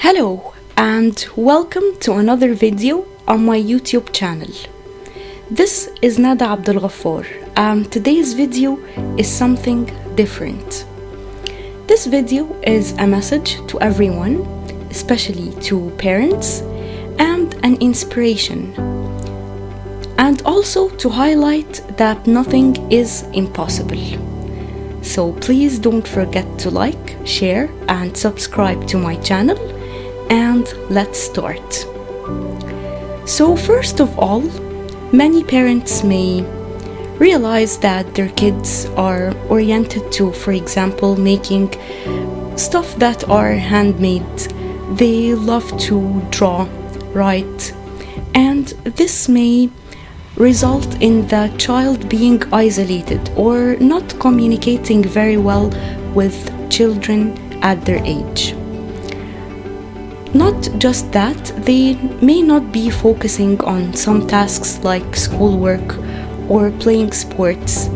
Hello and welcome to another video on my YouTube channel. This is Nada Abdul Ghaffar. Today's video is something different. This video is a message to everyone, especially to parents, and an inspiration. And also to highlight that nothing is impossible. So please don't forget to like, share, and subscribe to my channel. And let's start. So first of all, many parents may realize that their kids are oriented to, for example, making stuff that are handmade. They love to draw, write, and this may result in the child being isolated or not communicating very well with children at their age. Not just that, they may not be focusing on some tasks like schoolwork or playing sports,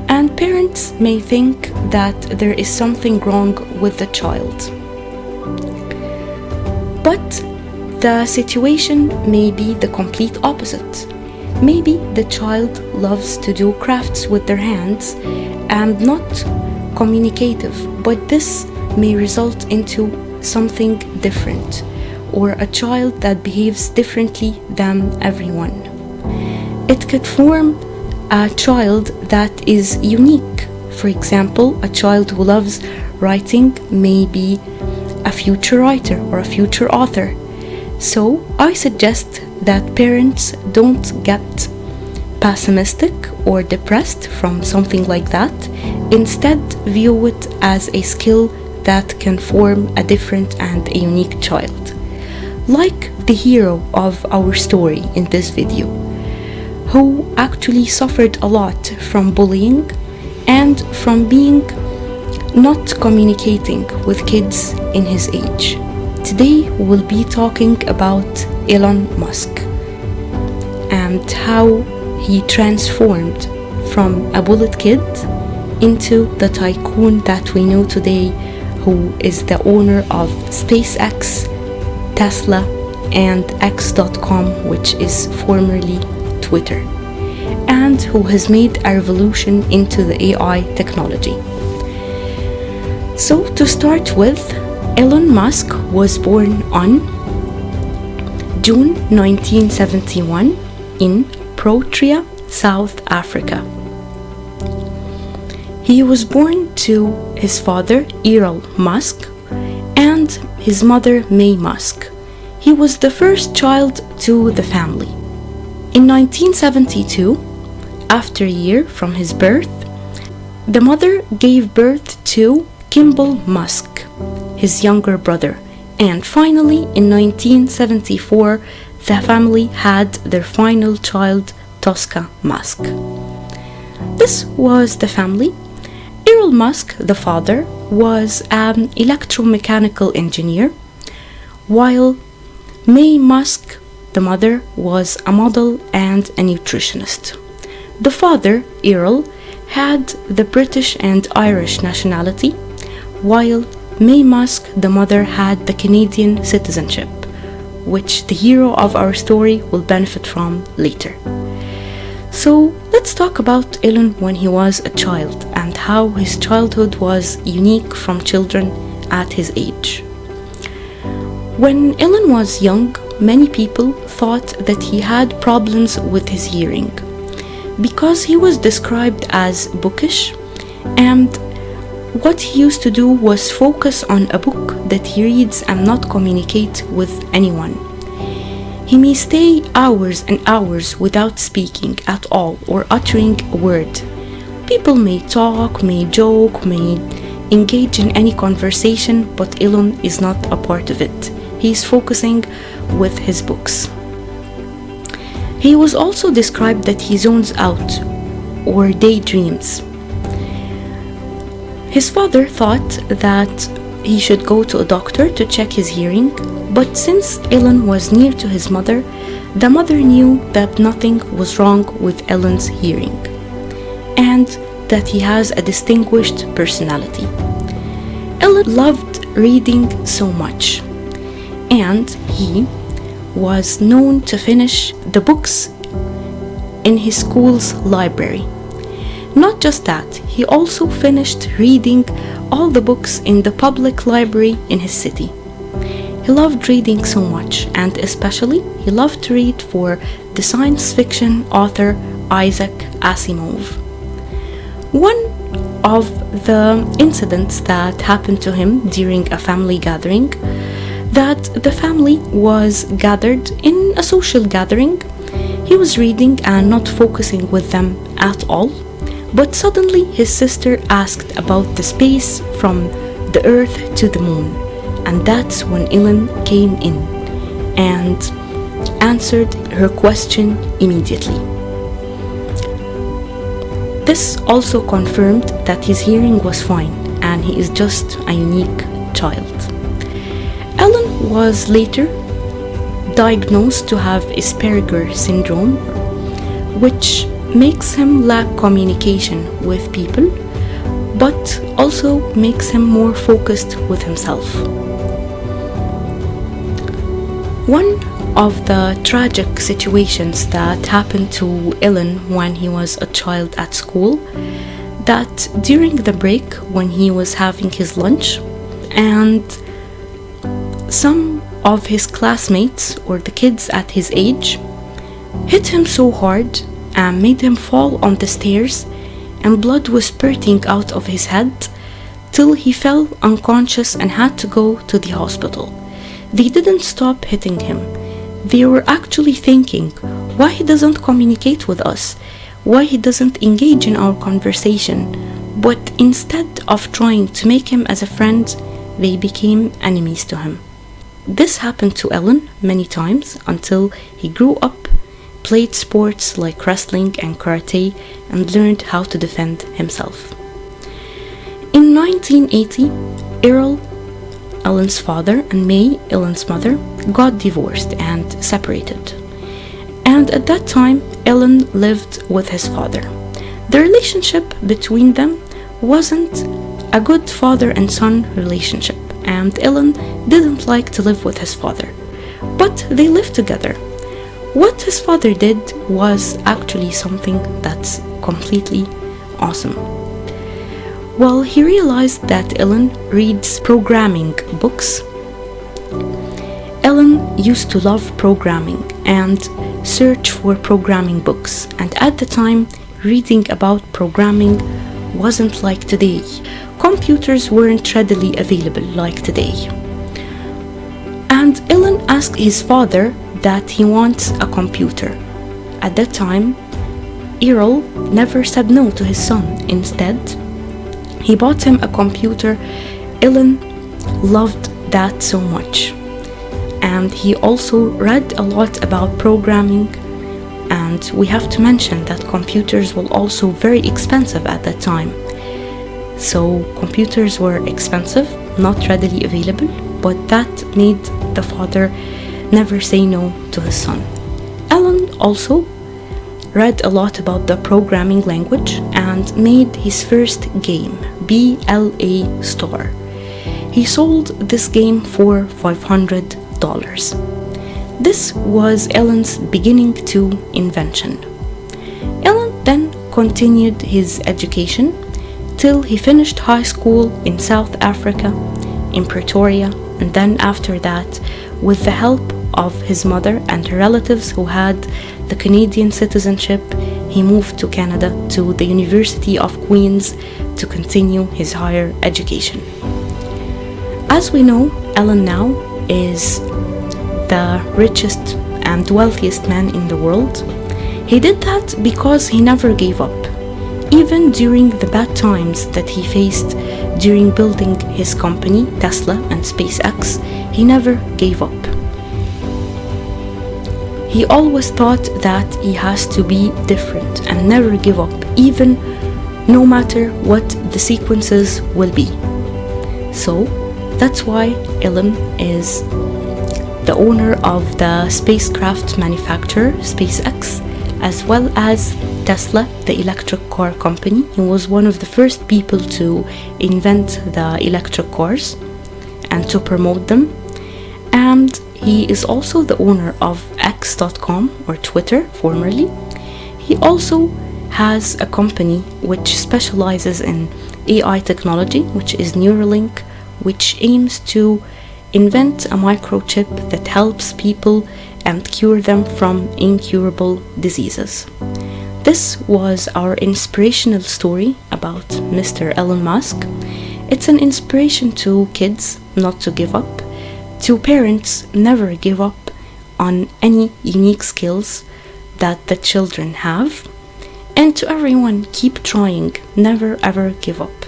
and parents may think that there is something wrong with the child. But the situation may be the complete opposite. Maybe the child loves to do crafts with their hands and not communicative, but this may result into something different, or a child that behaves differently than everyone. It could form a child that is unique. For example, a child who loves writing may be a future writer or a future author. So I suggest that parents don't get pessimistic or depressed from something like that. Instead, view it as a skill that can form a different and a unique child. Like the hero of our story in this video, who actually suffered a lot from bullying and from being not communicating with kids in his age. Today we'll be talking about Elon Musk and how he transformed from a bullet kid into the tycoon that we know today, who is the owner of SpaceX, Tesla, and X.com, which is formerly Twitter, and who has made a revolution into the AI technology. So to start with, Elon Musk was born on June 1971 in Pretoria, South Africa. He was born to his father, Elon Musk, and his mother, May Musk. He was the first child to the family. In 1972, after a year from his birth, the mother gave birth to Kimball Musk, his younger brother, and finally in 1974, the family had their final child, Tosca Musk. This was the family. Elon Musk, the father, was an electromechanical engineer, while May Musk, the mother, was a model and a nutritionist. The father, Errol, had the British and Irish nationality, while May Musk, the mother, had the Canadian citizenship, which the hero of our story will benefit from later. So let's talk about Elon when he was a child and how his childhood was unique from children at his age. When Elon was young, many people thought that he had problems with his hearing because he was described as bookish, and what he used to do was focus on a book that he reads and not communicate with anyone. He may stay hours and hours without speaking at all or uttering a word. People may talk, may joke, may engage in any conversation, but Elon is not a part of it. He is focusing with his books. He was also described that he zones out or daydreams. His father thought that he should go to a doctor to check his hearing, but since Elon was near to his mother, the mother knew that nothing was wrong with Elon's hearing and that he has a distinguished personality. Elon loved reading so much. and he was known to finish the books in his school's library. Not just that, he also finished reading all the books in the public library in his city. He loved reading so much, and especially he loved to read for the science fiction author Isaac Asimov. One of the incidents that happened to him during a family gathering, that the family was gathered in a social gathering. He was reading and not focusing with them at all, but suddenly his sister asked about the space from the earth to the moon, and that's when Ellen came in and answered her question immediately. This also confirmed that his hearing was fine and he is just a unique child. Ellen was later diagnosed to have Asperger syndrome, which makes him lack communication with people, but also makes him more focused with himself. One of the tragic situations that happened to Ellen when he was a child at school, that during the break when he was having his lunch, and some of his classmates or the kids at his age hit him so hard and made him fall on the stairs, and blood was spurting out of his head till he fell unconscious and had to go to the hospital. They didn't stop hitting him. They were actually thinking why he doesn't communicate with us, why he doesn't engage in our conversation. But instead of trying to make him as a friend, they became enemies to him. This happened to Ellen many times until he grew up, played sports like wrestling and karate, and learned how to defend himself. In 1980, Errol, Ellen's father, and May, Ellen's mother, got divorced and separated. And at that time, Ellen lived with his father. The relationship between them wasn't a good father and son relationship, and Ellen didn't like to live with his father. But they lived together. What his father did was actually something that's completely awesome. Well, he realized that Ellen reads programming books. Ellen used to love programming and search for programming books, and at the time, reading about programming wasn't like today. Computers weren't readily available like today. And Ellen asked his father that he wants a computer. At that time, Errol never said no to his son. Instead, he bought him a computer. Ellen loved that so much. And he also read a lot about programming. And we have to mention that computers were also very expensive at that time. So computers were expensive, not readily available, but that made the father never say no to his son. Ellen also read a lot about the programming language and made his first game, BLA Star. He sold this game for $500. This was Ellen's beginning to invention. Ellen then continued his education till he finished high school in South Africa, in Pretoria, and then after that, with the help of his mother and her relatives who had the Canadian citizenship, he moved to Canada to the University of Queen's to continue his higher education. As we know, Ellen now is the richest and wealthiest man in the world. He did that because he never gave up. Even during the bad times that he faced during building his company, Tesla and SpaceX, he never gave up. He always thought that he has to be different and never give up, even no matter what the sequences will be. So that's why Ellen is the owner of the spacecraft manufacturer SpaceX, as well as Tesla, the electric car company. He was one of the first people to invent the electric cars and to promote them. and he is also the owner of X.com, or Twitter formerly. He also has a company which specializes in AI technology, which is Neuralink, which aims to invent a microchip that helps people and cure them from incurable diseases. This was our inspirational story about Mr. Elon Musk. It's an inspiration to kids not to give up, to parents never give up on any unique skills that the children have, and to everyone, keep trying, never ever give up.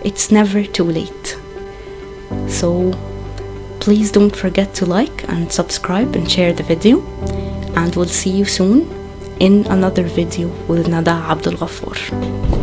It's never too late. So please don't forget to like and subscribe and share the video, and we'll see you soon in another video with Nada Abdul Ghaffar.